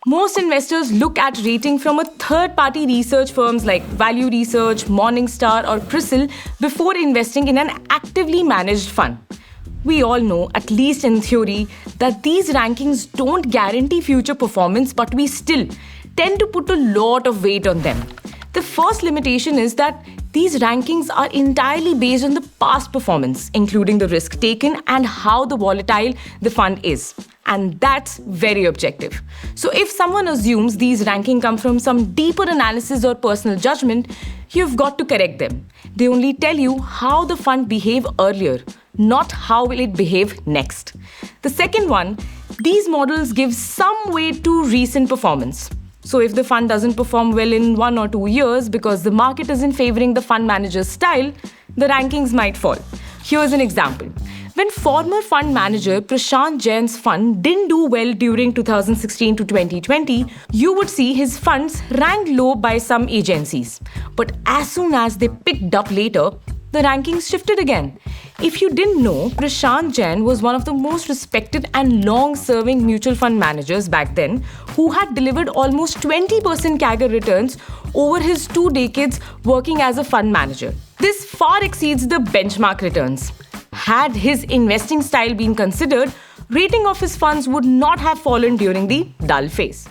Most investors look at rating from a third-party research firms like Value Research, Morningstar, or CRISIL before investing in an actively managed fund. We all know, at least in theory, that these rankings don't guarantee future performance, but we still tend to put a lot of weight on them. The first limitation is that these rankings are entirely based on the past performance, including the risk taken and how the volatile the fund is. And that's very objective. So if someone assumes these rankings come from some deeper analysis or personal judgment, you've got to correct them. They only tell you how the fund behaved earlier, not how will it behave next. The second one, these models give some weight to recent performance. So if the fund doesn't perform well in 1 or 2 years because the market isn't favoring the fund manager's style, the rankings might fall. Here's an example. When former fund manager Prashant Jain's fund didn't do well during 2016 to 2020, you would see his funds ranked low by some agencies. But as soon as they picked up later, the rankings shifted again. If you didn't know, Prashant Jain was one of the most respected and long-serving mutual fund managers back then, who had delivered almost 20% CAGR returns over his 2 decades working as a fund manager. This far exceeds the benchmark returns. Had his investing style been considered, rating of his funds would not have fallen during the dull phase.